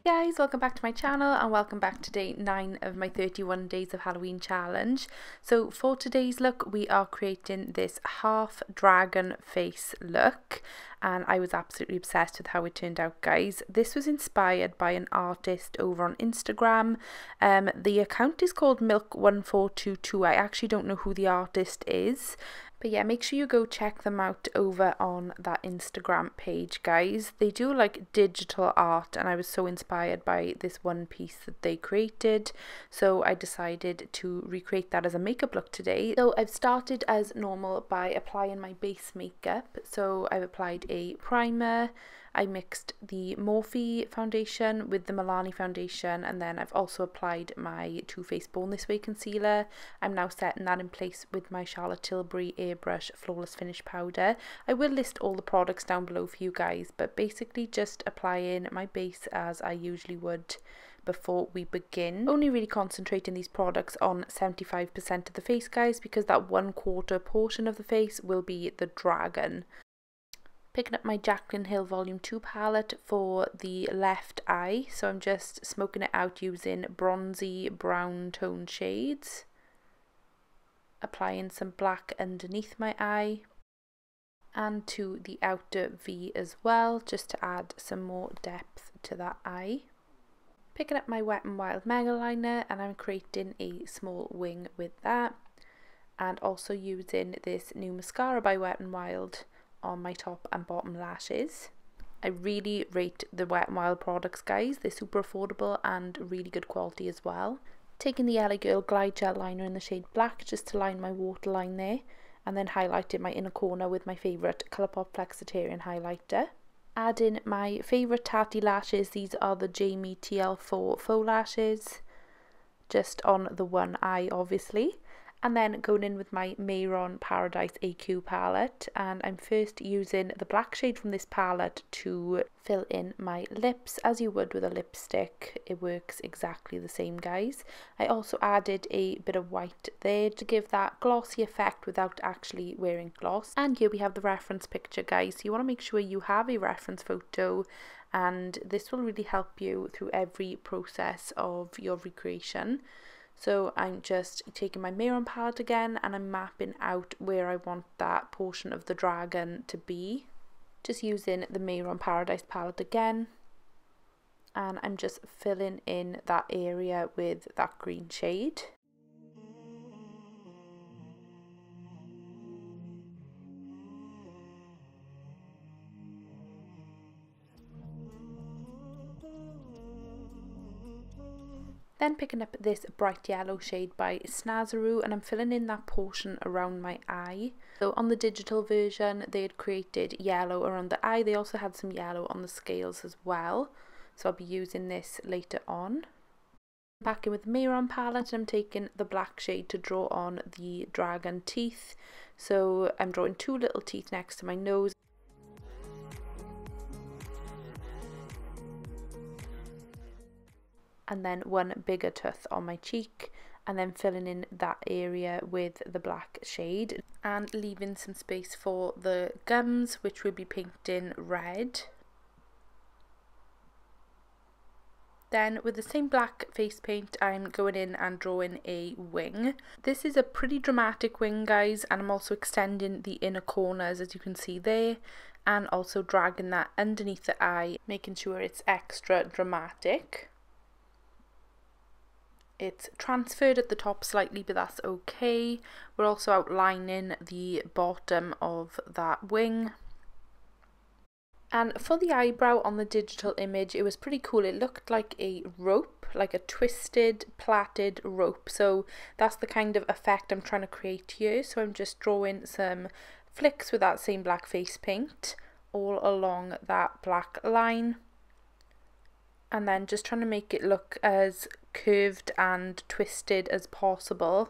Guys, welcome back to my channel and welcome back to day 9 of my 31 days of Halloween challenge. So for today's look we are creating this half dragon face look and I was absolutely obsessed with how it turned out, guys. This was inspired by an artist over on Instagram. The account is called Milk1422. I actually don't know who the artist is. But yeah, make sure you go check them out over on that Instagram page, guys. They do like digital art and I was so inspired by this one piece that they created. So I decided to recreate that as a makeup look today. So I've started as normal by applying my base makeup. So I've applied a primer. I mixed the Morphe foundation with the Milani foundation, and then I've also applied my Too Faced Born This Way concealer. I'm now setting that in place with my Charlotte Tilbury Airbrush Flawless Finish powder. I will list all the products down below for you guys, but basically just applying my base as I usually would before we begin. Only really concentrating these products on 75% of the face, guys, because that 1/4 portion of the face will be the dragon. Picking up my Jaclyn Hill Volume 2 palette for the left eye, so I'm just smoking it out using bronzy brown tone shades. Applying some black underneath my eye and to the outer V as well, just to add some more depth to that eye. Picking up my Wet n Wild Mega Liner and I'm creating a small wing with that, and also using this new mascara by Wet n Wild on my top and bottom lashes. I really rate the Wet n Wild products, guys. They're super affordable and really good quality as well. Taking the LA Girl Glide Gel Liner in the shade Black just to line my waterline there, and then highlighting my inner corner with my favourite Colourpop Flexitarian highlighter. Adding my favourite Tatti lashes. These are the Jamie TL4 faux lashes, just on the one eye obviously. And then going in with my Mehron Paradise AQ palette, and I'm first using the black shade from this palette to fill in my lips as you would with a lipstick. It works exactly the same, guys. I also added a bit of white there to give that glossy effect without actually wearing gloss. And here we have the reference picture, guys. So you want to make sure you have a reference photo, and this will really help you through every process of your recreation. So I'm just taking my Mehron palette again and I'm mapping out where I want that portion of the dragon to be. Just using the Mehron Paradise palette again. And I'm just filling in that area with that green shade. Then picking up this bright yellow shade by Snazaroo and I'm filling in that portion around my eye. So on the digital version they had created yellow around the eye. They also had some yellow on the scales as well. So I'll be using this later on. Back in with the Mehron palette, I'm taking the black shade to draw on the dragon teeth. So I'm drawing 2 little teeth next to my nose. And then 1 bigger tooth on my cheek, and then filling in that area with the black shade and leaving some space for the gums, which will be painting red. Then with the same black face paint I'm going in and drawing a wing. This is a pretty dramatic wing, guys, and I'm also extending the inner corners as you can see there, and also dragging that underneath the eye, making sure it's extra dramatic. It's transferred at the top slightly, but that's okay. We're also outlining the bottom of that wing. And for the eyebrow on the digital image, it was pretty cool. It looked like a rope, like a twisted, plaited rope. So that's the kind of effect I'm trying to create here. So I'm just drawing some flicks with that same black face paint all along that black line. And then just trying to make it look as curved and twisted as possible.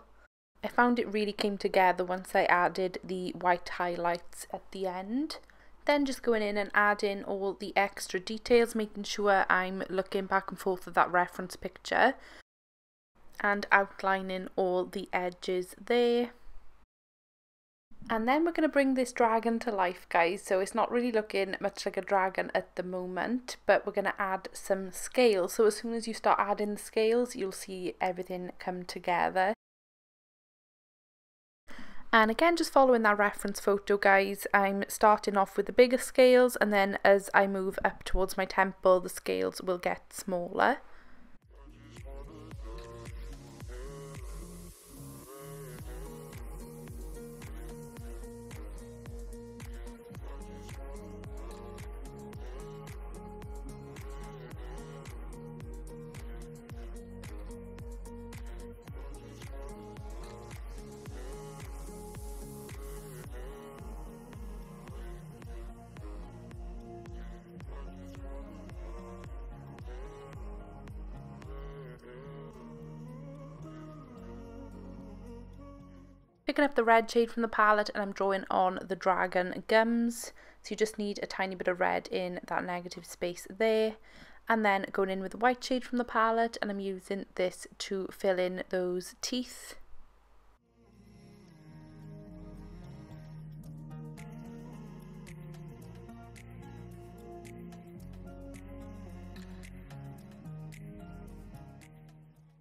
I found it really came together once I added the white highlights at the end. Then just going in and adding all the extra details, making sure I'm looking back and forth at that reference picture and outlining all the edges there. And then we're going to bring this dragon to life, guys. So it's not really looking much like a dragon at the moment, but we're going to add some scales. So as soon as you start adding the scales, you'll see everything come together. And again, just following that reference photo, guys, I'm starting off with the bigger scales, and then as I move up towards my temple, the scales will get smaller. Picking up the red shade from the palette, and I'm drawing on the dragon gums. So you just need a tiny bit of red in that negative space there. And then going in with the white shade from the palette, and I'm using this to fill in those teeth.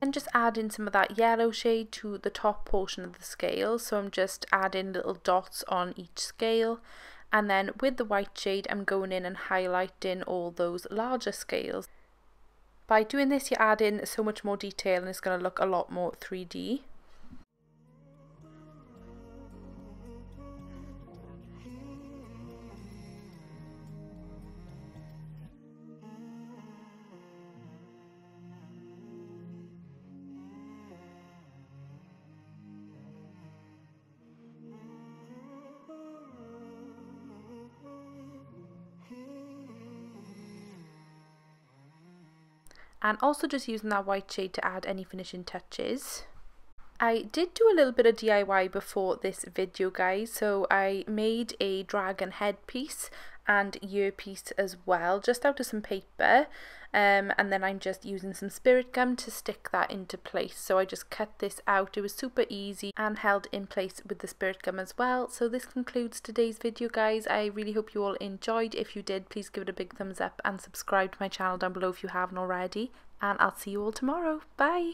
And just adding some of that yellow shade to the top portion of the scale. So I'm just adding little dots on each scale, and then with the white shade I'm going in and highlighting all those larger scales. By doing this, you're adding so much more detail and it's going to look a lot more 3D. And also just using that white shade to add any finishing touches. I did do a little bit of DIY before this video, guys, so I made a dragon headpiece and earpiece as well, just out of some paper, and then I'm just using some spirit gum to stick that into place. So I just cut this out. It was super easy and held in place with the spirit gum as well. So this concludes today's video, guys. I really hope you all enjoyed. If you did, please give it a big thumbs up and subscribe to my channel down below if you haven't already, and I'll see you all tomorrow. Bye!